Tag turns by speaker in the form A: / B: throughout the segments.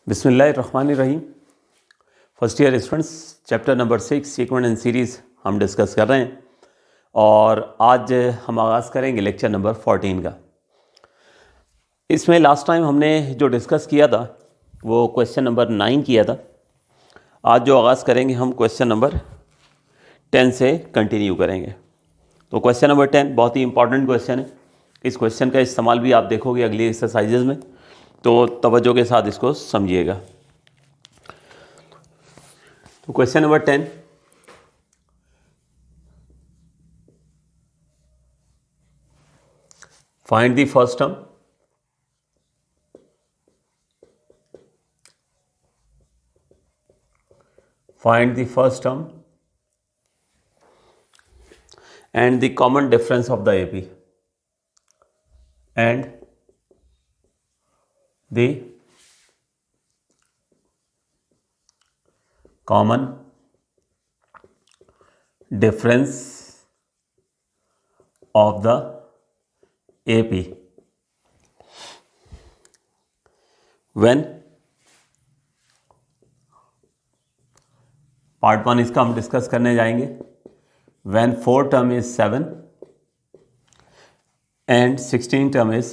A: बिस्मिल्लाहिर्रहमानिर्रहीम। First year students, chapter number 6 sequence and series हम discuss कर रहे हैं और आज हम आगाज़ करेंगे लेक्चर नंबर 14 का। इसमें लास्ट टाइम हमने जो डिस्कस किया था वो क्वेश्चन नंबर 9 किया था। आज जो आगाज़ करेंगे हम क्वेश्चन नंबर 10 से कंटिन्यू करेंगे। तो क्वेश्चन नंबर 10 बहुत ही इंपॉर्टेंट क्वेश्चन है। इस क्वेश्चन का इस्तेमाल भी आप देखोगे अगली एक्सरसाइजेज में, तो तवज्जो के साथ इसको समझिएगा। तो question number 10, find the first term and the common difference of the AP and the common difference of the AP when part 1 इसका हम डिस्कस करने जाएंगे। when 4 term is 7 and 16 term is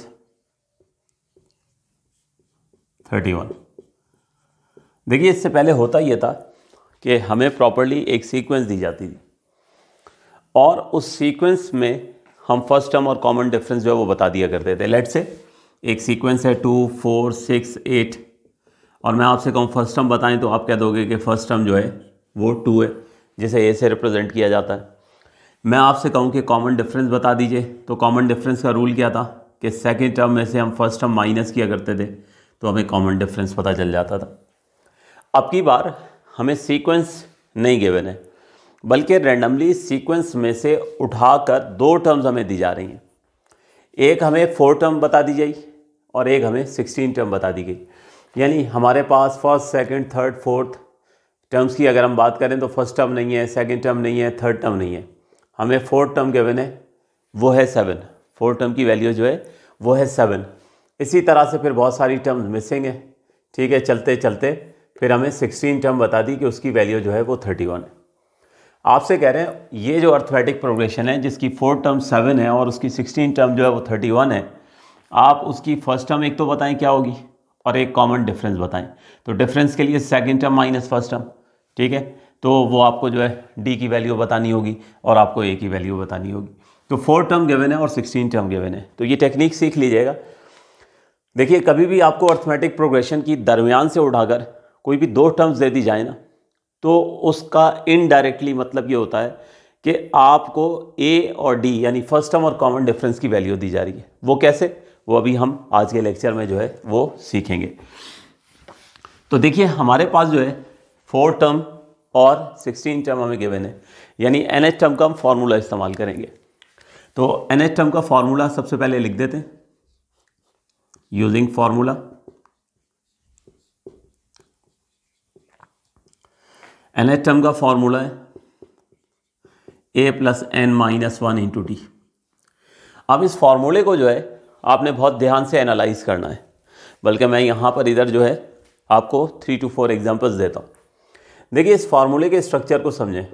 A: 31। देखिए, इससे पहले होता ये था कि हमें प्रॉपर्ली एक सीक्वेंस दी जाती थी और उस सीक्वेंस में हम फर्स्ट टर्म और कॉमन डिफरेंस जो है वो बता दिया करते थे। लेट्स से एक सीक्वेंस है 2, 4, 6, 8 और मैं आपसे कहूँ फर्स्ट टर्म बताएं तो आप कह दोगे कि फर्स्ट टर्म जो है वो 2 है, जिसे ए से रिप्रेजेंट किया जाता है। मैं आपसे कहूँ कि कॉमन डिफरेंस बता दीजिए, तो कॉमन डिफरेंस का रूल क्या था कि सेकेंड टर्म में से हम फर्स्ट टर्म माइनस किया करते थे तो हमें कॉमन डिफरेंस पता चल जाता था। अब की बार हमें सीक्वेंस नहीं गिवन है, बल्कि रैंडमली सीक्वेंस में से उठाकर 2 टर्म्स हमें दी जा रही हैं। एक हमें 4 टर्म बता दी गई और एक हमें 16 टर्म बता दी गई। यानी हमारे पास first, second, third, fourth terms की अगर हम बात करें तो फर्स्ट टर्म नहीं है, सेकंड टर्म नहीं है, थर्ड टर्म नहीं है। हमें 4 टर्म गिवन है, वो है 7। 4 टर्म की वैल्यू जो है वो है 7। इसी तरह से फिर बहुत सारी टर्म्स मिसिंग है। ठीक है, चलते चलते फिर हमें 16 टर्म बता दी कि उसकी वैल्यू जो है वो 31 है। आपसे कह रहे हैं ये जो अर्थमेटिक प्रोग्रेशन है जिसकी 4 टर्म 7 है और उसकी 16 टर्म जो है वो 31 है, आप उसकी फर्स्ट टर्म एक तो बताएं क्या होगी और एक कॉमन डिफरेंस बताएं। तो डिफरेंस के लिए second term minus first term, ठीक है, तो वो आपको जो है डी की वैल्यू बतानी होगी और आपको ए की वैल्यू बतानी होगी। तो 4 टर्म गिवन है और 16 टर्म गिवन है, तो ये टेक्निक सीख लीजिएगा। देखिए, कभी भी आपको अर्थमेटिक प्रोग्रेशन की दरमियान से उठाकर कोई भी 2 टर्म्स दे दी जाए ना, तो उसका इनडायरेक्टली मतलब ये होता है कि आपको ए और डी यानी फर्स्ट टर्म और कॉमन डिफरेंस की वैल्यू दी जा रही है। वो कैसे, वो अभी हम आज के लेक्चर में जो है वो सीखेंगे। तो देखिए, हमारे पास जो है 4 टर्म और 16 टर्म हमें गिवन है, यानी nth टर्म का हम फॉर्मूला इस्तेमाल करेंगे। तो nth टर्म का फॉर्मूला सबसे पहले लिख देते हैं यूजिंग फॉर्मूला। nth टर्म का फॉर्मूला है a plus n minus 1 into D. अब इस फॉर्मूले को जो है आपने बहुत ध्यान से एनालाइज करना है, बल्कि मैं यहाँ पर इधर जो है आपको 3 to 4 एग्जाम्पल्स देता हूँ। देखिए, इस फार्मूले के स्ट्रक्चर को समझें।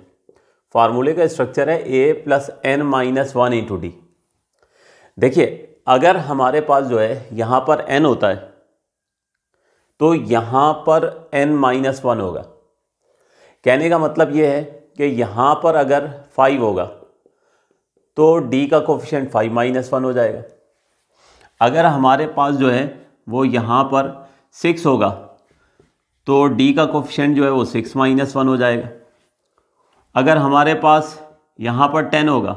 A: फार्मूले का स्ट्रक्चर है a plus n minus 1 into D. देखिए, अगर हमारे पास जो है यहाँ पर n होता है तो यहाँ पर n माइनस 1 होगा। कहने का मतलब ये है कि यहाँ पर अगर 5 होगा तो d का कोफिशिएंट 5 माइनस 1 हो जाएगा। अगर हमारे पास जो है वो यहाँ पर 6 होगा तो d का कोफिशिएंट जो है वो 6 माइनस 1 हो जाएगा। अगर हमारे पास यहाँ पर 10 होगा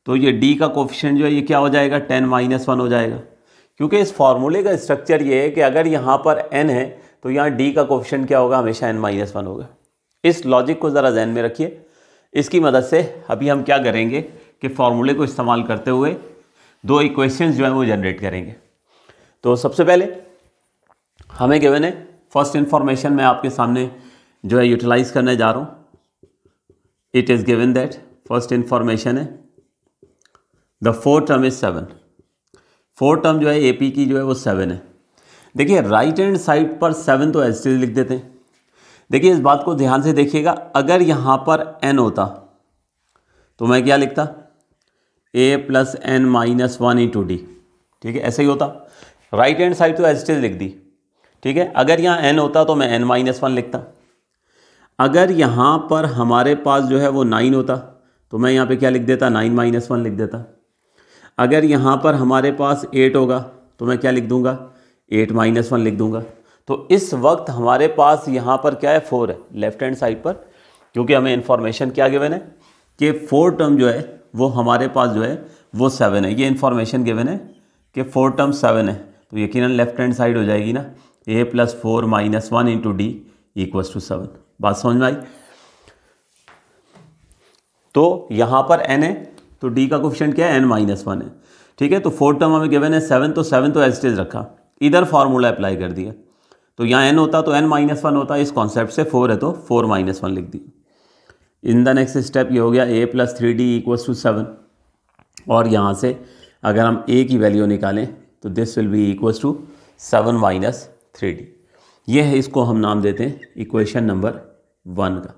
A: तो ये d का कोफिशिएंट जो है ये क्या हो जाएगा, 10 माइनस 1 हो जाएगा। क्योंकि इस फॉर्मूले का स्ट्रक्चर ये है कि अगर यहाँ पर n है तो यहाँ d का कोफिशिएंट क्या होगा, हमेशा n माइनस 1 होगा। इस लॉजिक को ज़रा ध्यान में रखिए। इसकी मदद से अभी हम क्या करेंगे कि फॉर्मूले को इस्तेमाल करते हुए 2 इक्वेशंस जो है वो जनरेट करेंगे। तो सबसे पहले हमें गिवन है, फर्स्ट इन्फॉर्मेशन मैं आपके सामने जो है यूटिलाइज करने जा रहा हूँ। It is given that, first information है द 4 टर्म इज 7। 4 टर्म जो है एपी की जो है वो 7 है। देखिए राइट हैंड साइड पर 7 तो एज लिख देते हैं। देखिए इस बात को ध्यान से देखिएगा, अगर यहाँ पर n होता तो मैं क्या लिखता, a plus n minus 1 into D. ठीक है, ऐसे ही होता। राइट हैंड साइड तो एज लिख दी। ठीक है, अगर यहाँ n होता तो मैं n माइनस 1 लिखता। अगर यहाँ पर हमारे पास जो है वो 9 होता तो मैं यहाँ पे क्या लिख देता, 9 माइनस 1 लिख देता। अगर यहाँ पर हमारे पास 8 होगा तो मैं क्या लिख दूंगा, 8 माइनस 1 लिख दूंगा। तो इस वक्त हमारे पास यहाँ पर क्या है, 4 है लेफ्ट हैंड साइड पर, क्योंकि हमें इन्फॉर्मेशन क्या गिवन है कि 4 टर्म जो है वो हमारे पास जो है वो 7 है। ये इन्फॉर्मेशन गिवन है कि 4 टर्म 7 है, तो यकीनन लेफ्ट हैंड साइड हो जाएगी ना, a plus 4 minus 1 into D equals to 7। बात समझ में आई? तो यहाँ पर n है तो d का कोफिशिएंट क्या है, n माइनस 1 है। ठीक है, तो 4 टर्म हमें गिवन है 7, तो 7 तो एज इट इज रखा, इधर फार्मूला अप्लाई कर दिया। तो यहाँ n होता तो n माइनस 1 होता, इस कॉन्सेप्ट से 4 है तो 4 माइनस 1 लिख दी। इन द नेक्स्ट स्टेप ये हो गया a plus 3d equals to 7, और यहाँ से अगर हम a की वैल्यू निकालें तो this will be equals to 7 minus 3d। ये है, इसको हम नाम देते हैं इक्वेशन नंबर 1 का,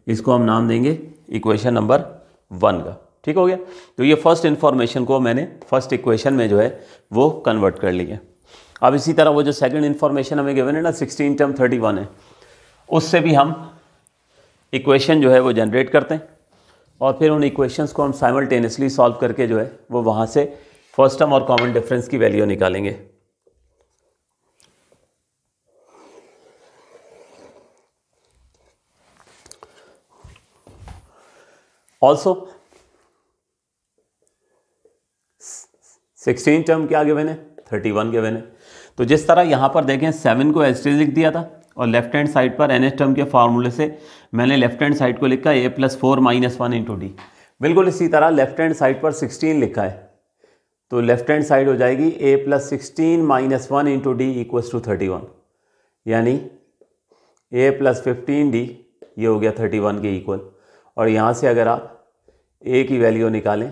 A: इसको हम नाम देंगे इक्वेशन नंबर 1 का। ठीक हो गया, तो ये फर्स्ट इन्फॉर्मेशन को मैंने फर्स्ट इक्वेशन में जो है वो कन्वर्ट कर लिया। अब इसी तरह वो जो सेकंड इन्फॉर्मेशन हमें गिवन है ना, 16 टर्म 31 है, उससे भी हम इक्वेशन जो है वो जनरेट करते हैं, और फिर उन इक्वेशंस को हम साइमल्टेनियसली सॉल्व करके जो है वो वहाँ से फर्स्ट टर्म और कॉमन डिफरेंस की वैल्यू निकालेंगे। ऑल्सो 16 टर्म क्या गिवन है, 31 गिवन है। तो जिस तरह यहाँ पर देखें 7 को एज लिख दिया था, और लेफ्ट हैंड साइड पर एन एच टर्म के फार्मूले से मैंने लेफ्ट हैंड साइड को लिखा a plus 4 minus 1 into D. बिल्कुल इसी तरह लेफ्ट हैंड साइड पर 16 लिखा है, तो लेफ्ट हैंड साइड हो जाएगी a plus 16 minus 1 into D equals to 31, यानी a प्लस 15d ये हो गया 31 के इक्वल। और यहाँ से अगर आप a की वैल्यू निकालें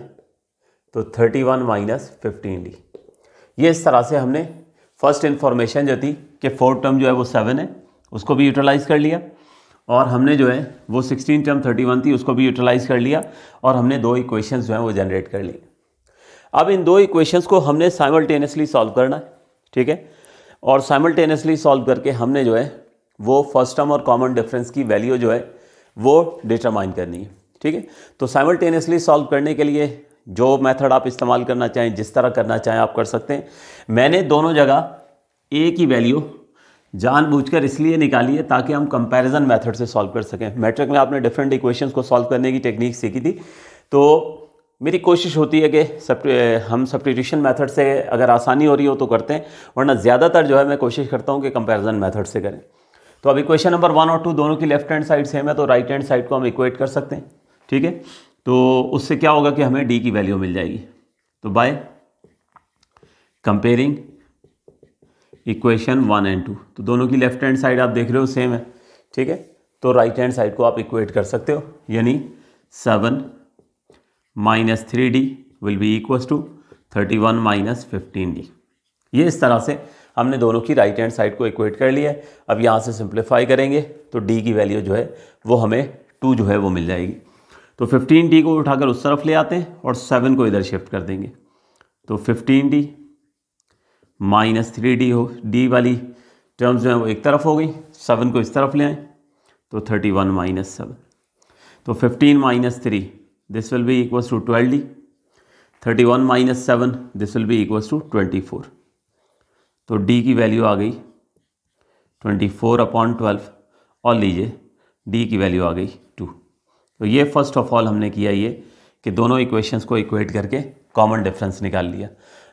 A: तो 31 माइनस 15d। ये इस तरह से हमने फर्स्ट इन्फॉर्मेशन जो थी कि 4 टर्म जो है वो 7 है उसको भी यूटिलाइज़ कर लिया, और हमने जो है वो 16 टर्म 31 थी उसको भी यूटिलाइज़ कर लिया, और हमने दो इक्वेशंस जो हैं वो जनरेट कर लिए। अब इन दो इक्वेशंस को हमने साइमल्टेनियसली सॉल्व करना है। ठीक है, और साइमल्टेनियसली सॉल्व करके हमने जो है वो फर्स्ट टर्म और कॉमन डिफरेंस की वैल्यू जो है वो डिटरमाइन करनी है। ठीक है, तो साइमल्टेनियसली सॉल्व करने के लिए जो मेथड आप इस्तेमाल करना चाहें, जिस तरह करना चाहें आप कर सकते हैं। मैंने दोनों जगह a की वैल्यू जानबूझकर इसलिए निकाली है ताकि हम कंपैरिजन मेथड से सॉल्व कर सकें। मैट्रिक में आपने डिफरेंट इक्वेशंस को सॉल्व करने की टेक्निक सीखी थी, तो मेरी कोशिश होती है कि हम सब्स्टिट्यूशन मेथड से अगर आसानी हो रही हो तो करते हैं, वरना ज़्यादातर जो है मैं कोशिश करता हूँ कि कंपैरिजन मेथड से करें। तो अब इक्वेशन नंबर 1 और 2 दोनों की लेफ्ट हैंड साइड सेम है, तो राइट हैंड साइड को हम इक्वेट कर सकते हैं। ठीक है, तो उससे क्या होगा कि हमें d की वैल्यू मिल जाएगी। तो बाय कंपेयरिंग इक्वेशन 1 एंड 2, तो दोनों की लेफ्ट हैंड साइड आप देख रहे हो सेम है। ठीक है, तो राइट हैंड साइड को आप इक्वेट कर सकते हो, यानी 7 minus 3d will be equals to 31 minus 15d। ये इस तरह से हमने दोनों की राइट हैंड साइड को इक्वेट कर लिया है। अब यहाँ से सिंप्लीफाई करेंगे तो d की वैल्यू जो है वो हमें 2 जो है वो मिल जाएगी। तो 15d को उठाकर उस तरफ ले आते हैं और 7 को इधर शिफ्ट कर देंगे, तो 15d माइनस 3d हो, d वाली टर्म्स जो है वो एक तरफ हो गई, 7 को इस तरफ ले आए तो 31 माइनस 7, तो 15 minus 3 this will be equals to 12d, 31 minus 7 this will be equals to 24। तो d की वैल्यू आ गई 24/12, और लीजिए d की वैल्यू आ गई 2। तो ये फर्स्ट ऑफ ऑल हमने किया ये कि दोनों इक्वेशंस को इक्वेट करके कॉमन डिफरेंस निकाल लिया।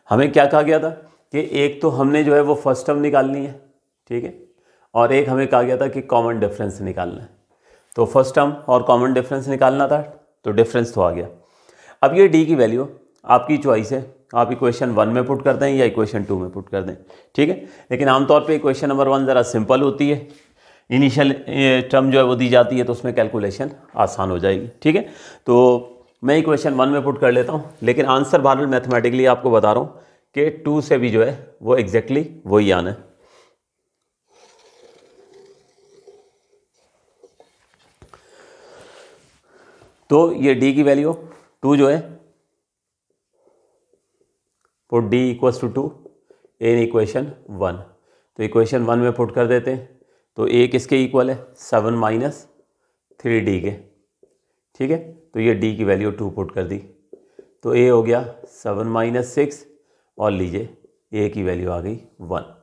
A: हमें क्या कहा गया था कि एक तो हमने जो है वो फर्स्ट टर्म निकालनी है, ठीक है, और एक हमें कहा गया था कि कॉमन डिफरेंस निकालना है। तो फर्स्ट टर्म और कॉमन डिफरेंस निकालना था, तो डिफरेंस तो आ गया। अब ये d की वैल्यू आपकी चॉइस है, आप इक्वेशन 1 में पुट कर दें या इक्वेशन 2 में पुट कर दें। ठीक है, लेकिन आमतौर पे इक्वेशन नंबर 1 ज़रा सिंपल होती है, इनिशियल टर्म जो है वो दी जाती है तो उसमें कैलकुलेशन आसान हो जाएगी। ठीक है, तो मैं इक्वेशन 1 में पुट कर लेता हूँ, लेकिन आंसर बहरहाल मैथमेटिकली आपको बता रहा हूँ कि 2 से भी जो है वो एग्जैक्टली वही आना है। तो ये डी की वैल्यू 2 जो है, put D equals to 2 in equation 1। तो इक्वेशन 1 में पुट कर देते हैं, तो ए किसके इक्वल है, 7 माइनस 3d के, ठीक है। तो ये डी की वैल्यू 2 पुट कर दी, तो ए हो गया 7 माइनस 6 और लीजिए ए की वैल्यू आ गई 1।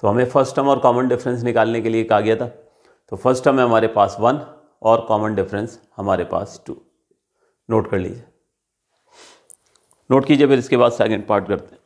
A: तो हमें फर्स्ट टर्म और कॉमन डिफरेंस निकालने के लिए कहा गया था, तो फर्स्ट टर्म है हमारे पास 1 और कॉमन डिफरेंस हमारे पास 2। नोट कर लीजिए, नोट कीजिए, फिर इसके बाद सेकंड पार्ट करते हैं।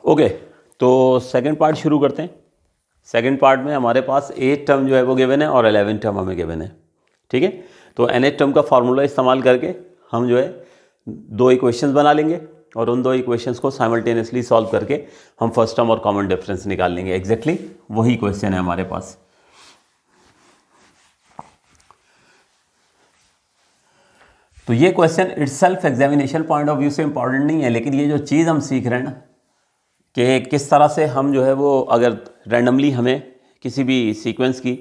A: ओके, तो सेकंड पार्ट शुरू करते हैं। सेकंड पार्ट में हमारे पास 8 टर्म जो है वो गिवन है और 11 टर्म हमें गिवन है, ठीक है। तो nth टर्म का फार्मूला इस्तेमाल करके हम जो है 2 इक्वेशंस बना लेंगे और उन 2 इक्वेशंस को साइमल्टेनियसली सॉल्व करके हम फर्स्ट टर्म और कॉमन डिफरेंस निकाल लेंगे। एग्जैक्टली वही क्वेश्चन है हमारे पास। तो ये question itself examination point of view से इंपॉर्टेंट नहीं है, लेकिन ये जो चीज़ हम सीख रहे हैं ना कि किस तरह से हम जो है वो अगर रैंडमली हमें किसी भी सीक्वेंस की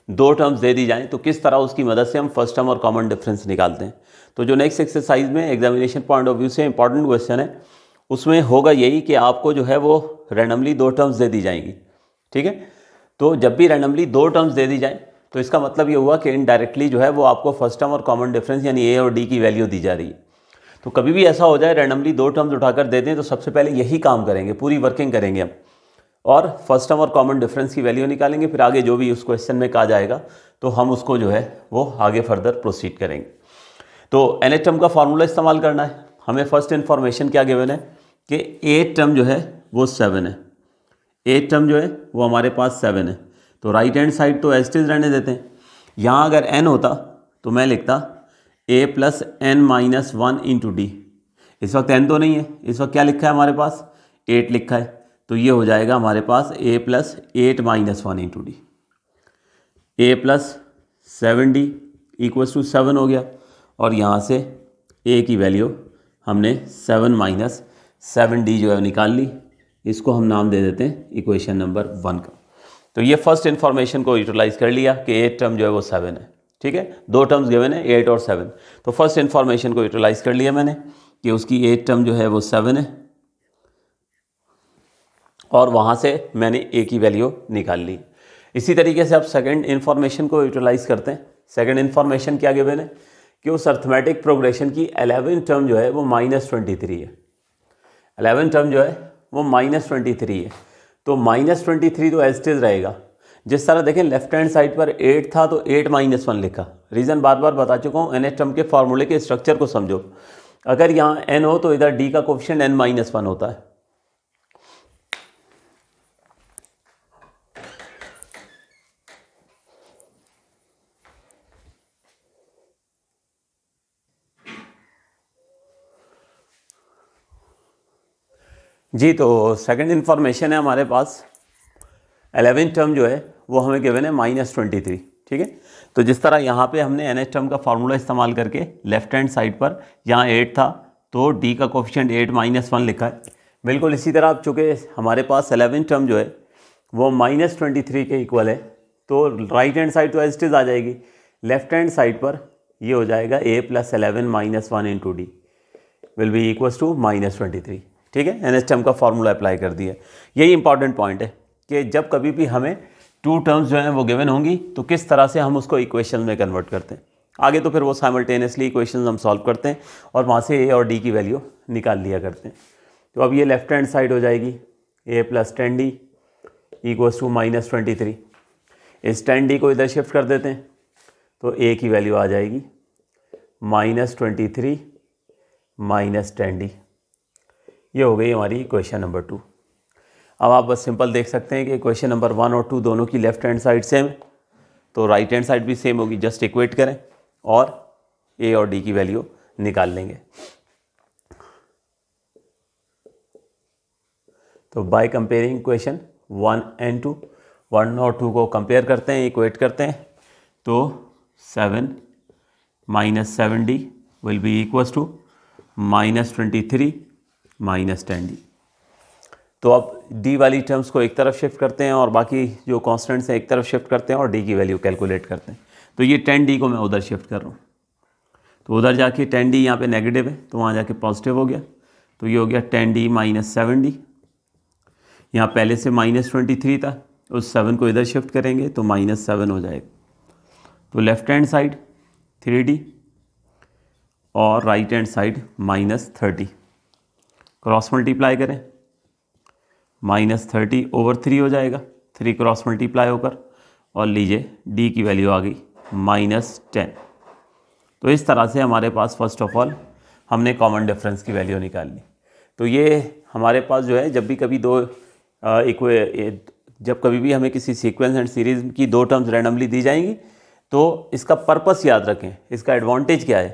A: 2 टर्म्स दे दी जाएं तो किस तरह उसकी मदद से हम फर्स्ट टर्म और कॉमन डिफरेंस निकालते हैं। तो जो नेक्स्ट एक्सरसाइज में एग्जामिनेशन पॉइंट ऑफ व्यू से इंपॉर्टेंट क्वेश्चन है उसमें होगा यही कि आपको जो है वो रैंडमली 2 टर्म्स दे दी जाएंगी, ठीक है। तो जब भी रैंडमली 2 टर्म्स दे दी जाएँ तो इसका मतलब ये हुआ कि इनडायरेक्टली जो है वो आपको फर्स्ट टर्म और कॉमन डिफरेंस यानी ए और डी की वैल्यू दी जा रही है। तो कभी भी ऐसा हो जाए रैंडमली 2 टर्म्स उठाकर दे दें तो सबसे पहले यही काम करेंगे, पूरी वर्किंग करेंगे हम और फर्स्ट टर्म और कॉमन डिफरेंस की वैल्यू निकालेंगे। फिर आगे जो भी उस क्वेश्चन में कहा जाएगा तो हम उसको जो है वो आगे फर्दर प्रोसीड करेंगे। तो nth टर्म का फार्मूला इस्तेमाल करना है। हमें फर्स्ट इन्फॉर्मेशन क्या गिवन है कि 8 टर्म जो है वो 7 है, 8 टर्म जो है वो हमारे पास 7 है। तो राइट हैंड साइड तो एज इट इज रहने देते हैं। यहाँ अगर n होता तो मैं लिखता a plus n minus 1 into D. इस वक्त n तो नहीं है, इस वक्त क्या लिखा है हमारे पास 8 लिखा है, तो ये हो जाएगा हमारे पास a plus 8 minus 1 into D. a plus 7d equals to 7 हो गया और यहाँ से a की वैल्यू हमने 7 माइनस 7d जो है निकाल ली। इसको हम नाम दे देते हैं इक्वेशन नंबर 1 का। तो ये फर्स्ट इन्फॉर्मेशन को यूटिलाइज कर लिया कि 8 टर्म जो है वो 7 है, ठीक है। 2 टर्म्स गिवन है 8 और 7। तो फर्स्ट इन्फॉर्मेशन को यूटिलाइज कर लिया मैंने कि उसकी 8 टर्म जो है वो 7 है और वहाँ से मैंने a की वैल्यू निकाल ली। इसी तरीके से आप सेकंड इन्फॉर्मेशन को यूटिलाइज करते हैं। सेकंड इन्फॉर्मेशन क्या गिवन है कि उस अर्थमेटिक प्रोग्रेशन की 11 टर्म जो है वो -23 है। 11 टर्म जो है वो -23 है। तो -23 तो एज इट इज रहेगा। जिस तरह देखें लेफ्ट हैंड साइड पर 8 था तो 8 माइनस 1 लिखा। रीज़न बार बार बता चुका हूँ, nth टर्म के फार्मूले के स्ट्रक्चर को समझो। अगर यहाँ n हो तो इधर d का कोफिशिएंट n माइनस 1 होता है। जी, तो सेकंड इन्फॉर्मेशन है हमारे पास 11 टर्म जो है वो हमें गिवन है -23, ठीक है। तो जिस तरह यहाँ पे हमने nth टर्म का फार्मूला इस्तेमाल करके लेफ्ट हैंड साइड पर यहाँ 8 था तो d का कोफिशिएंट 8 माइनस 1 लिखा है। बिल्कुल इसी तरह अब चूँकि हमारे पास 11 टर्म जो है वो -23 के इक्वल है तो राइट हैंड साइड तो एज इट इज आ जाएगी। लेफ्ट हैंड साइड पर ये हो जाएगा a plus 11 minus 1 into D will be equals to -23। ठीक है, NH टर्म का फॉर्मूला अप्लाई कर दिया। यही इंपॉर्टेंट पॉइंट है कि जब कभी भी हमें टू टर्म्स जो हैं वो गिवन होंगी तो किस तरह से हम उसको इक्वेशन में कन्वर्ट करते हैं। आगे तो फिर वो साइमल्टेनियसली इक्वेशन हम सॉल्व करते हैं और वहाँ से ए और डी की वैल्यू निकाल लिया करते हैं। तो अब ये लेफ्ट हैंड साइड हो जाएगी a + 10d इक्वल्स टू -23। इस 10d को इधर शिफ्ट कर देते हैं तो a की वैल्यू आ जाएगी -23 - 10d। ये हो गई हमारी इक्वेशन नंबर 2। अब आप बस सिंपल देख सकते हैं कि इक्वेशन नंबर 1 और 2 दोनों की लेफ्ट हैंड साइड सेम है तो राइट हैंड साइड भी सेम होगी। जस्ट इक्वेट करें और a और d की वैल्यू निकाल लेंगे। तो बाय कंपेयरिंग इक्वेशन 1 एंड 2, 1 और 2 को कंपेयर करते हैं, इक्वेट करते हैं तो 7 - 7d will be equals to -23 - 10d। तो अब d वाली टर्म्स को एक तरफ शिफ्ट करते हैं और बाकी जो कॉन्स्टेंट्स हैं एक तरफ शिफ्ट करते हैं और d की वैल्यू कैलकुलेट करते हैं। तो ये 10d को मैं उधर शिफ्ट कर रहा हूँ तो उधर जाके 10d यहाँ पे नेगेटिव है तो वहाँ जाके पॉजिटिव हो गया। तो ये हो गया 10d - 7d। यहाँ पहले से -23 था, उस 7 को इधर शिफ्ट करेंगे तो -7 हो जाएगा। तो लेफ्ट हैंड साइड 3d और right hand side -30। Cross multiply करें -30/3 हो जाएगा, 3 क्रॉस मल्टीप्लाई होकर, और लीजिए d की वैल्यू आ गई -10। तो इस तरह से हमारे पास फर्स्ट ऑफ ऑल हमने कॉमन डिफरेंस की वैल्यू निकाल ली। तो ये हमारे पास जो है जब भी कभी जब कभी भी हमें किसी सीक्वेंस एंड सीरीज़ की दो टर्म्स रैंडमली दी जाएंगी तो इसका पर्पस याद रखें, इसका एडवांटेज क्या है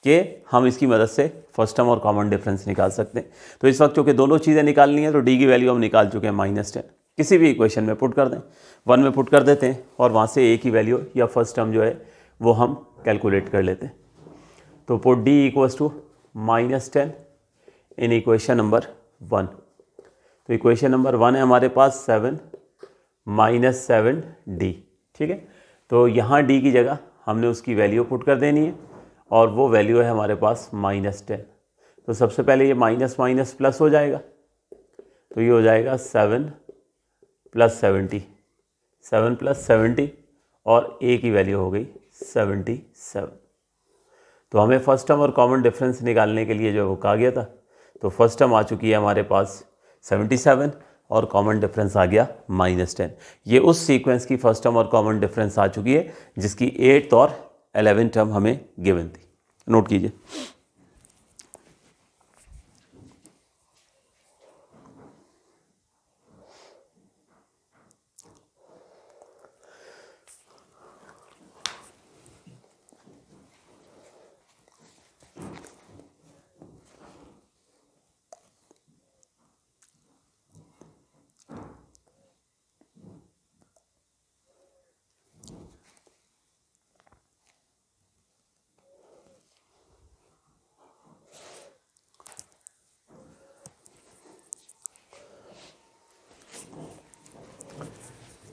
A: कि हम इसकी मदद से फर्स्ट टर्म और कॉमन डिफरेंस निकाल सकते हैं। तो इस वक्त चूँकि दोनों चीज़ें निकालनी है तो डी की वैल्यू हम निकाल चुके हैं -10। किसी भी इक्वेशन में पुट कर दें, 1 में पुट कर देते हैं और वहाँ से ए की वैल्यू या फर्स्ट टर्म जो है वो हम कैलकुलेट कर लेते हैं। तो put D equals to -10 in equation number 1। तो इक्वेशन नंबर 1 है हमारे पास 7 - 7d। ठीक है, तो यहाँ d की जगह हमने उसकी वैल्यू पुट कर देनी है और वो वैल्यू है हमारे पास -10। तो सबसे पहले ये माइनस माइनस प्लस हो जाएगा तो ये हो जाएगा 7 + 70, 7 + 70 और a की वैल्यू हो गई 77। तो हमें फर्स्ट टर्म और कॉमन डिफरेंस निकालने के लिए जो वो कहा गया था, तो फर्स्ट टर्म आ चुकी है हमारे पास 77 और कॉमन डिफरेंस आ गया -10। ये उस सीक्वेंस की फर्स्ट टर्म और कॉमन डिफरेंस आ चुकी है जिसकी 8th और 11th टर्म हमें गिवन थी। नोट कीजिए।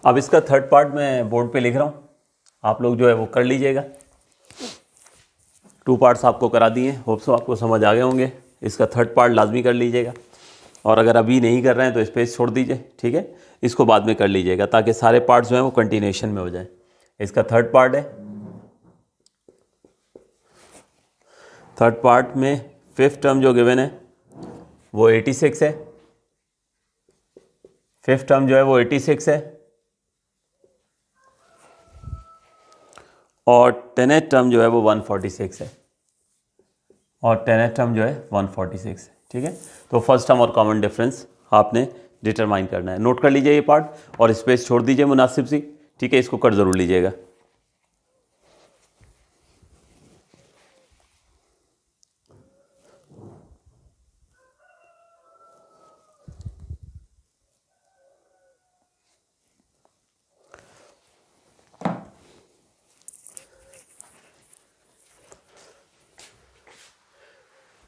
A: अब इसका थर्ड पार्ट मैं बोर्ड पे लिख रहा हूँ, आप लोग जो है वो कर लीजिएगा। 2 पार्ट्स आपको करा दिए, होप सो आपको समझ आ गए होंगे। इसका थर्ड पार्ट लाजमी कर लीजिएगा और अगर अभी नहीं कर रहे हैं तो स्पेस छोड़ दीजिए, ठीक है। इसको बाद में कर लीजिएगा ताकि सारे पार्ट्स जो हैं वो कंटिन्यूएशन में हो जाए। इसका थर्ड पार्ट है, थर्ड पार्ट में 5th टर्म जो गिवन है वो 86 है, 5th टर्म जो है वो 86 है और 10th टर्म जो है वो 146 है और 10th टर्म जो है 146 है, ठीक है। तो फर्स्ट टर्म और कॉमन डिफरेंस आपने डिटरमाइन करना है। नोट कर लीजिए ये पार्ट और स्पेस छोड़ दीजिए मुनासिब सी, ठीक है। इसको कर ज़रूर लीजिएगा।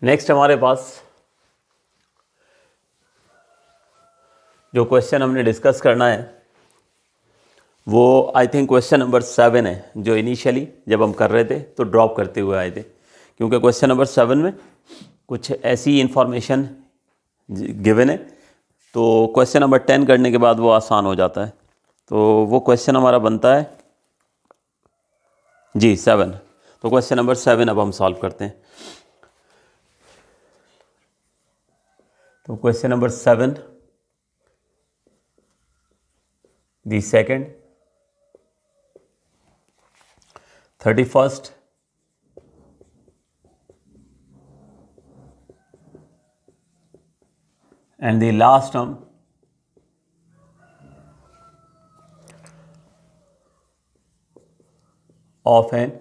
A: नेक्स्ट हमारे पास जो क्वेश्चन हमने डिस्कस करना है वो आई थिंक क्वेश्चन नंबर 7 है, जो इनिशियली जब हम कर रहे थे तो ड्रॉप करते हुए आए थे, क्योंकि क्वेश्चन नंबर 7 में कुछ ऐसी इंफॉर्मेशन गिवन है, तो क्वेश्चन नंबर 10 करने के बाद वो आसान हो जाता है। तो वो क्वेश्चन हमारा बनता है जी 7। तो क्वेश्चन नंबर 7 अब हम सॉल्व करते हैं। तो question number 7, the second 31st and the last term of an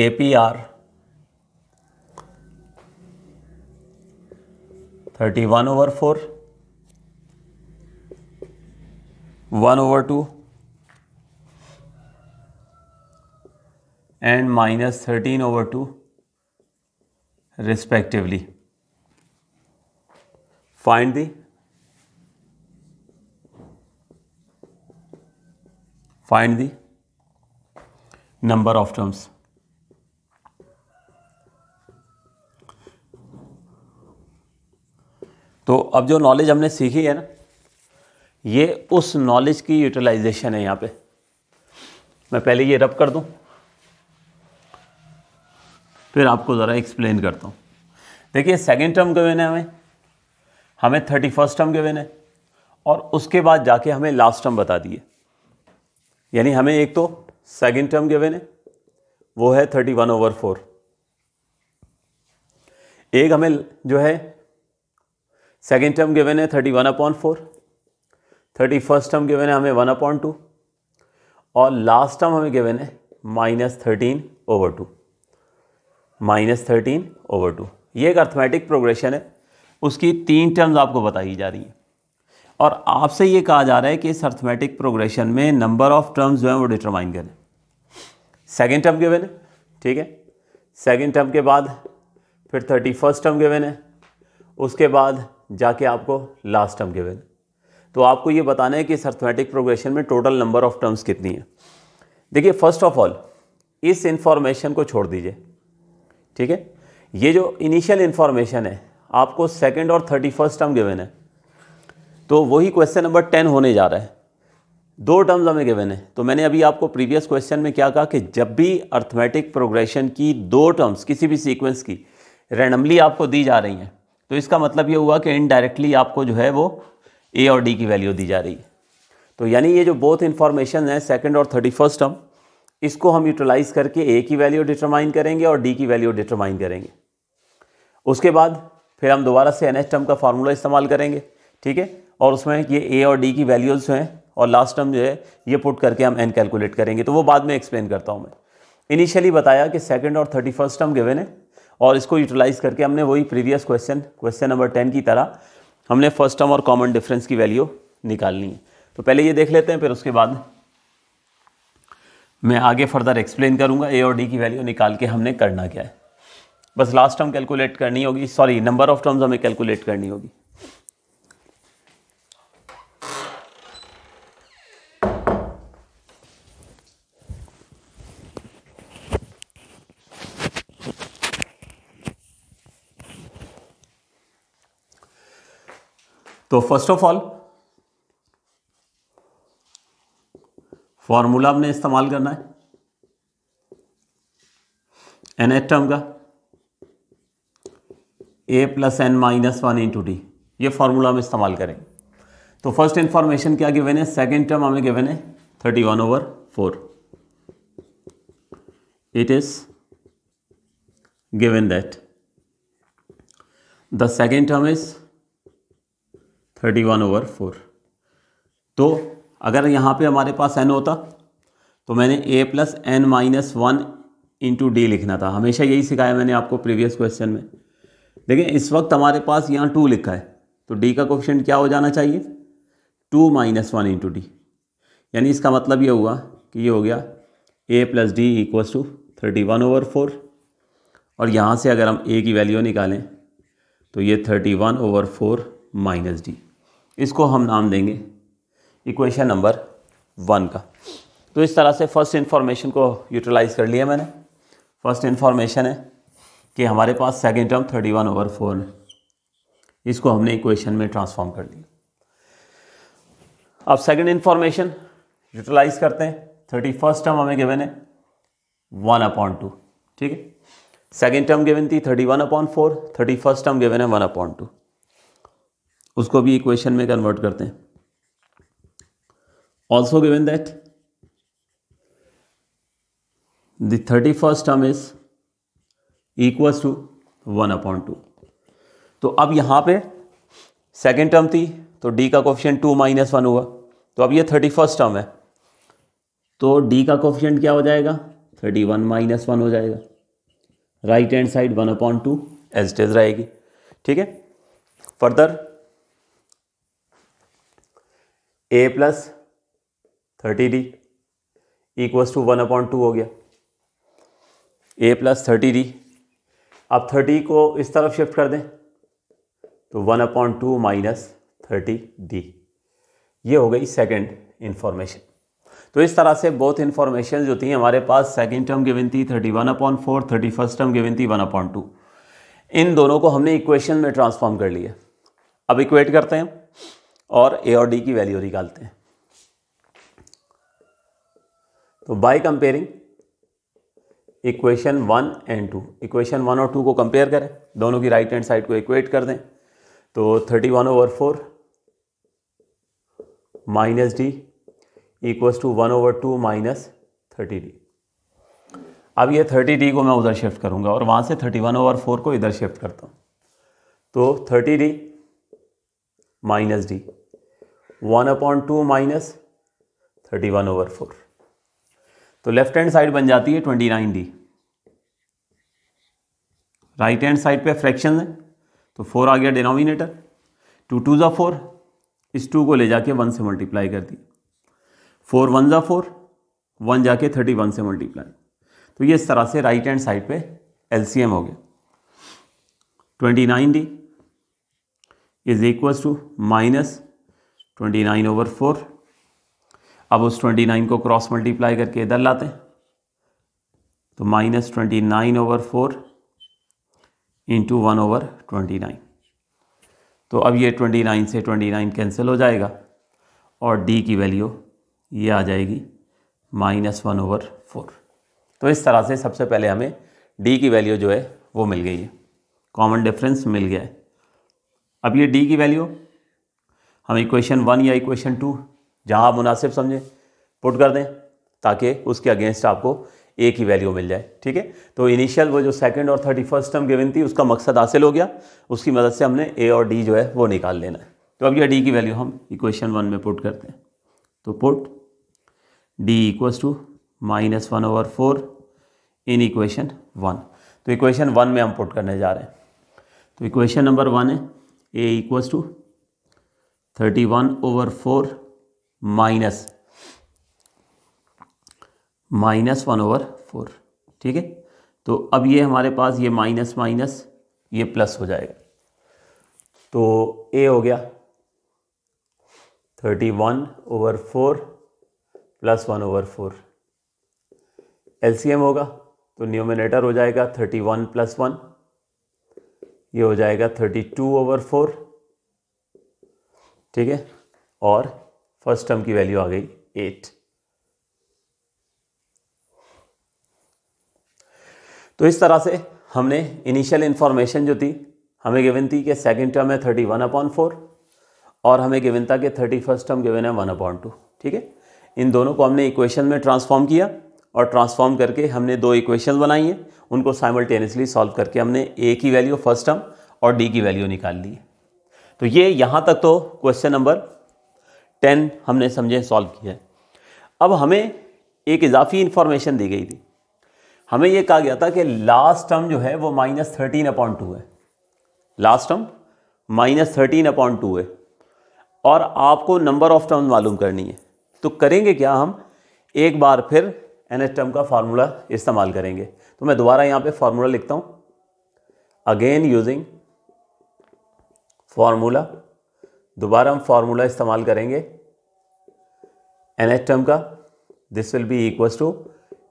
A: APR 31/4, 1/2 and -13/2 respectively. Find the number of terms. तो अब जो नॉलेज हमने सीखी है ना, ये उस नॉलेज की यूटिलाइजेशन है। यहाँ पे मैं पहले ये रब कर दूं, फिर आपको ज़रा एक्सप्लेन करता हूँ। देखिए सेकेंड टर्म गिवन है, हमें 31st टर्म गिवन है, और उसके बाद जाके हमें लास्ट टर्म बता दिए। यानी हमें एक तो सेकेंड टर्म गिवन है, वो है 31/4। एक हमें जो है सेकेंड टर्म गिवन है 31/4, 31st टर्म गिवन है हमें 1/2, और लास्ट टर्म हमें गिवन है -13/2। -13/2 ये एक अर्थमेटिक प्रोग्रेशन है, उसकी 3 टर्म्स आपको बताई जा रही हैं, और आपसे ये कहा जा रहा है कि इस अर्थमेटिक प्रोग्रेशन में नंबर ऑफ टर्म्स जो है वो डिटरमाइन करें। सेकेंड टर्म गिवन है, ठीक है, सेकेंड टर्म के बाद फिर 31st टर्म गिवन है, उसके बाद जाके आपको लास्ट टर्म गिवन है। तो आपको ये बताना है कि इस अर्थमेटिक प्रोग्रेशन में टोटल नंबर ऑफ टर्म्स कितनी है। देखिए फर्स्ट ऑफ ऑल इस इंफॉर्मेशन को छोड़ दीजिए, ठीक है। ये जो इनिशियल इंफॉर्मेशन है आपको सेकेंड और 31st टर्म गिवन है, तो वही क्वेश्चन नंबर 10 होने जा रहा है। 2 टर्म्स हमें गिवन है, तो मैंने अभी आपको प्रीवियस क्वेश्चन में क्या कहा कि जब भी अर्थमेटिक प्रोग्रेशन की 2 टर्म्स किसी भी सीक्वेंस की रैंडमली आपको दी जा रही हैं, तो इसका मतलब ये हुआ कि इनडायरेक्टली आपको जो है वो ए और डी की वैल्यू दी जा रही है। तो यानी ये जो बोथ इन्फॉर्मेशन है सेकेंड और 31st टर्म, इसको हम यूटिलाइज करके ए की वैल्यू डिटरमाइन करेंगे और डी की वैल्यू डिटरमाइन करेंगे। उसके बाद फिर हम दोबारा से nth टर्म का फार्मूला इस्तेमाल करेंगे, ठीक है, और उसमें ये ए और डी की वैल्यूज़ हैं और लास्ट टर्म जो है ये पुट करके हम n कैलकुलेट करेंगे। तो वो बाद में एक्सप्लेन करता हूँ मैं। इनिशियली बताया कि सेकंड और 31st टर्म गिवन है, और इसको यूटिलाइज करके हमने वही प्रीवियस क्वेश्चन नंबर 10 की तरह हमने फर्स्ट टर्म और कॉमन डिफरेंस की वैल्यू निकालनी है। तो पहले ये देख लेते हैं, फिर उसके बाद मैं आगे फर्दर एक्सप्लेन करूँगा ए और डी की वैल्यू निकाल के हमने करना क्या है। बस लास्ट टर्म कैलकुलेट करनी होगी, सॉरी नंबर ऑफ टर्म्स हमें कैलकुलेट करनी होगी। तो फर्स्ट ऑफ ऑल फॉर्मूला हमने इस्तेमाल करना है nth टर्म का a + n - 1 × d, ये फॉर्मूला हम इस्तेमाल करेंगे। तो फर्स्ट इंफॉर्मेशन क्या गिवन है, सेकेंड टर्म हमें गिवन है 31/4। It is given that the second term is 31/4। तो अगर यहाँ पे हमारे पास n होता तो मैंने a + n - 1 × d लिखना था। हमेशा यही सिखाया मैंने आपको प्रीवियस क्वेश्चन में। देखिए इस वक्त हमारे पास यहाँ 2 लिखा है, तो d का कोफिशिएंट क्या हो जाना चाहिए, 2 - 1 × d। यानी इसका मतलब ये हुआ कि ये हो गया a + d = 31/4, और यहाँ से अगर हम a की वैल्यू निकालें तो ये 31/4 - d। इसको हम नाम देंगे इक्वेशन नंबर 1 का। तो इस तरह से फर्स्ट इन्फॉर्मेशन को यूटिलाइज कर लिया मैंने। फर्स्ट इन्फॉर्मेशन है कि हमारे पास सेकेंड टर्म 31/4 है। इसको हमने इक्वेशन में ट्रांसफॉर्म कर दिया। अब सेकंड इंफॉर्मेशन यूटिलाइज करते हैं। 31st टर्म हमें गिवन है 1/2, ठीक है। सेकेंड टर्म गिवन थी 31/4, 31st टर्म गिवन है 1/2। उसको भी इक्वेशन में कन्वर्ट करते हैं। Also given that the 31st term is equals to 1/2। तो अब यहाँ पे सेकेंड टर्म थी तो डी का कोफिशिएंट 2 - 1 हुआ। तो अब ये 31st टर्म है तो डी का कोफिशिएंट क्या हो जाएगा, 31 - 1 हो जाएगा। Right hand side 1/2 as it is रहेगी, ठीक है। Further a + 30d equals to 1/2 हो गया। a + 30d, अब 30 को इस तरफ शिफ्ट कर दें तो 1/2 - 30d, ये हो गई सेकंड इंफॉर्मेशन। तो इस तरह से बोथ इंफॉर्मेशन जो थी हमारे पास, सेकंड टर्म गिवन थी 31/4, 31st टर्म गिवन थी 1/2, इन दोनों को हमने इक्वेशन में ट्रांसफॉर्म कर लिया। अब इक्वेट करते हैं और a और d की वैल्यू निकालते हैं। तो by comparing equation 1 and 2, equation 1 और 2 को कंपेयर करें, दोनों की राइट हैंड साइड को इक्वेट कर दें तो 31/4 minus d equals to 1/2 - 30d। अब ये 30d को मैं उधर शिफ्ट करूंगा और वहां से 31/4 को इधर शिफ्ट करता हूं तो 30d माइनस d 1/2 - 31/4। तो लेफ्ट हैंड साइड बन जाती है 29d। राइट हैंड साइड पे फ्रैक्शन है तो 4 आ गया डिनोमिनेटर, 2 2 ज़ा 4, इस 2 को ले जाके 1 से मल्टीप्लाई कर दिया, 4 1 ज़ा 4, 1 जाके 31 से मल्टीप्लाई। तो ये इस तरह से राइट हैंड साइड पे LCM हो गया। 29d is equals to -29/4। अब उस 29 को क्रॉस मल्टीप्लाई करके इधर लाते हैं तो -29/4 इंटू 1/29। तो अब ये 29 से 29 कैंसिल हो जाएगा और d की वैल्यू ये आ जाएगी -1/4। तो इस तरह से सबसे पहले हमें d की वैल्यू जो है वो मिल गई है, कॉमन डिफरेंस मिल गया है। अब ये d की वैल्यू हम इक्वेशन 1 या इक्वेशन 2 जहाँ आप मुनासिब समझें पुट कर दें ताकि उसके अगेंस्ट आपको a की वैल्यू मिल जाए, ठीक है। तो इनिशियल वो जो सेकंड और 31st टर्म गिवन थी उसका मकसद हासिल हो गया, उसकी मदद से हमने a और d जो है वो निकाल लेना है। तो अब ये d की वैल्यू हम इक्वेशन 1 में पुट करते हैं तो put d equals to -1/4 in equation 1। तो इक्वेशन 1 में हम पुट करने जा रहे हैं। तो इक्वेशन नंबर 1 है a इक्वल्स टू 31/4 -1/4, ठीक है। तो अब ये हमारे पास ये माइनस माइनस ये प्लस हो जाएगा तो a हो गया 31/4 + 1/4। LCM होगा तो न्यूमरेटर हो जाएगा 31 + 1, ये हो जाएगा 32/4, ठीक है। और फर्स्ट टर्म की वैल्यू आ गई 8। तो इस तरह से हमने इनिशियल इन्फॉर्मेशन जो थी हमें गिवन थी कि सेकंड टर्म है 31/4 और हमें गिवन था कि 31st टर्म गिवन है 1/2, ठीक है। इन दोनों को हमने इक्वेशन में ट्रांसफॉर्म किया और ट्रांसफॉर्म करके हमने 2 इक्वेशन बनाई हैं, उनको साइमल्टेनियसली सॉल्व करके हमने a की वैल्यू फर्स्ट टर्म और d की वैल्यू निकाल ली है। तो ये यहाँ तक तो क्वेश्चन नंबर 10 हमने समझे सॉल्व किया है। अब हमें एक इजाफी इंफॉर्मेशन दी गई थी, हमें यह कहा गया था कि लास्ट टर्म जो है वो -13/2 है, लास्ट टर्म -13/2 है और आपको नंबर ऑफ टर्म मालूम करनी है। तो करेंगे क्या, हम एक बार फिर nth टर्म का फार्मूला इस्तेमाल करेंगे। तो मैं दोबारा यहाँ पे फार्मूला लिखता हूँ, अगेन यूजिंग फार्मूला, दोबारा हम फार्मूला इस्तेमाल करेंगे nth टर्म का, this will be equals to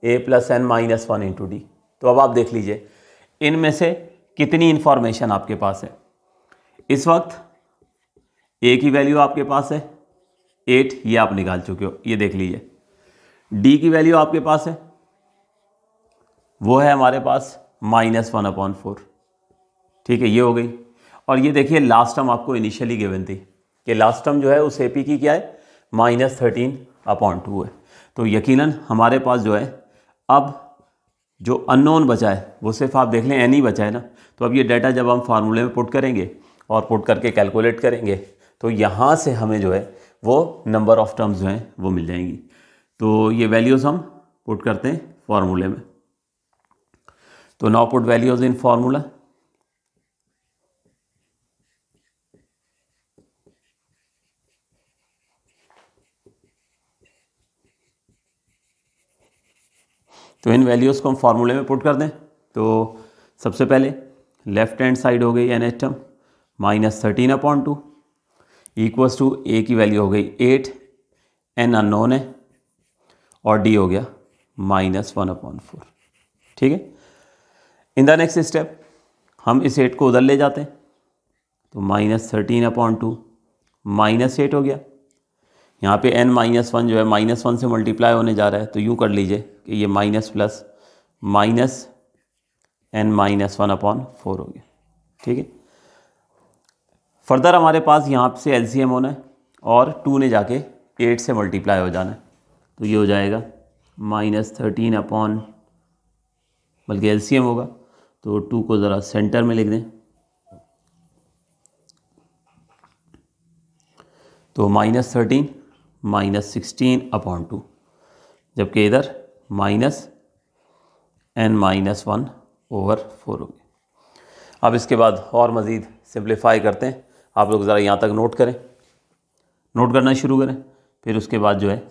A: a + n - 1 into D. तो अब आप देख लीजिए इनमें से कितनी इंफॉर्मेशन आपके पास है। इस वक्त ए की वैल्यू आपके पास है 8, ये आप निकाल चुके हो, ये देख लीजिए। डी की वैल्यू आपके पास है, वो है हमारे पास -1/4। ठीक है, ये हो गई। और ये देखिए लास्ट टर्म आपको इनिशियली गिवन थी कि लास्ट टर्म जो है उस एपी की क्या है, -13/2 है। तो यकीनन हमारे पास जो है अब जो अननोन बचा है वो सिर्फ आप देख लें एन ही बचा है ना। तो अब ये डाटा जब हम फार्मूले में पुट करेंगे और पुट करके कैलकुलेट करेंगे तो यहाँ से हमें जो है वो नंबर ऑफ टर्म्स जो हैं वो मिल जाएंगी। तो ये वैल्यूज़ हम पुट करते हैं फार्मूले में। तो नाउ पुट वैल्यूज़ इन फार्मूला। तो इन वैल्यूज़ को हम फार्मूले में पुट कर दें। तो सबसे पहले लेफ्ट हैंड साइड हो गई nth टर्म -13/2 इक्वल्स टू ए की वैल्यू हो गई 8, एन अननोन है और डी हो गया -1/4। ठीक है। इन द नेक्स्ट स्टेप हम इस 8 को उधर ले जाते हैं तो -13/2 -8 हो गया। यहाँ पे n-1 जो है -1 से मल्टीप्लाई होने जा रहा है, तो यूँ कर लीजिए कि ये माइनस प्लस -n-1/4 हो गया। ठीक है। फर्दर हमारे पास यहाँ से एलसीएम होना है और 2 ने जाके 8 से मल्टीप्लाई हो जाना है, तो ये हो जाएगा -13 बल्कि एलसीएम होगा तो 2 को ज़रा सेंटर में लिख दें तो -13 -16/2, जबकि इधर -n-1/4 हो गया। अब इसके बाद और मज़ीद सिंप्लीफाई करते हैं। आप लोग ज़रा यहाँ तक नोट करें, नोट करना शुरू करें, फिर उसके बाद जो है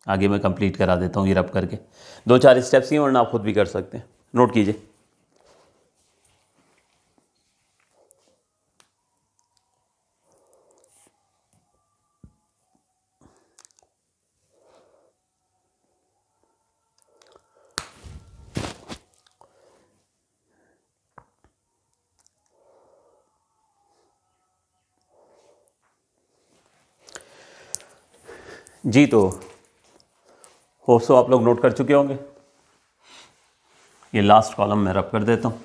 A: आगे मैं कंप्लीट करा देता हूँ ये रब करके। 2-4 स्टेप्स ही वरना आप खुद भी कर सकते हैं। नोट कीजिए। जी, तो होप सो आप लोग नोट कर चुके होंगे। ये लास्ट कॉलम मैं रब कर देता हूँ।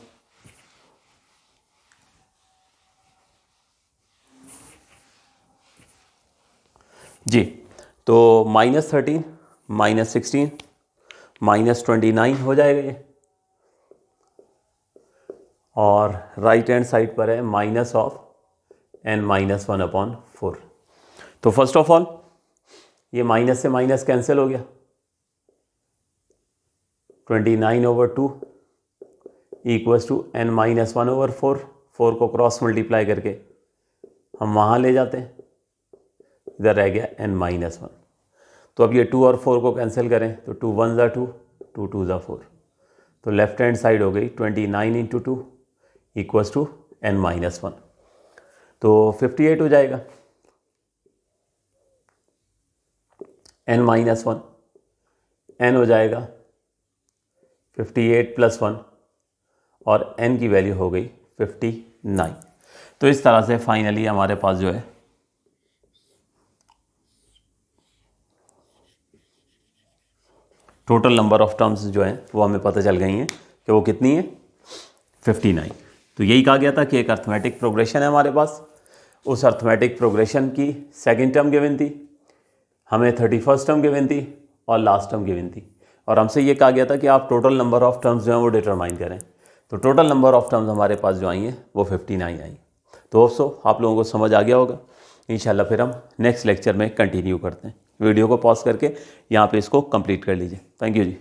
A: जी, तो -13 -16 -29 हो जाएगा ये, और राइट हैंड साइड पर है -n-1/4। तो फर्स्ट ऑफ ऑल ये माइनस से माइनस कैंसिल हो गया, 29/2 इक्वल्स टू n-1/4। 4 को क्रॉस मल्टीप्लाई करके हम वहाँ ले जाते हैं, इधर रह गया n-1। तो अब ये 2 और 4 को कैंसिल करें तो 2 1 ज़ा 2, 2 2 ज़ा 4। तो लेफ्ट हैंड साइड हो गई 29 × 2 इक्वल्स टू n-1, तो 58 हो जाएगा। n-1 n हो जाएगा 58 + 1 और n की वैल्यू हो गई 59। तो इस तरह से फाइनली हमारे पास जो है टोटल नंबर ऑफ टर्म्स जो है वो हमें पता चल गई हैं कि वो कितनी है, 59। तो यही कहा गया था कि एक अर्थमेटिक प्रोग्रेशन है हमारे पास। उस अर्थमेटिक प्रोग्रेशन की सेकंड टर्म गिवन थी, हमें 31st टर्म गिवन थी और लास्ट टर्म गिवन थी, और हमसे ये कहा गया था कि आप टोटल नंबर ऑफ टर्म्स जो हैं वो डिटरमाइन करें। तो टोटल नंबर ऑफ टर्म्स हमारे पास जो आई हैं वो 59 आई। तो दोस्तों आप लोगों को समझ आ गया होगा। इंशाल्लाह फिर हम नेक्स्ट लेक्चर में कंटिन्यू करते हैं। वीडियो को पॉज करके यहाँ पे इसको कंप्लीट कर लीजिए। Thank you ji.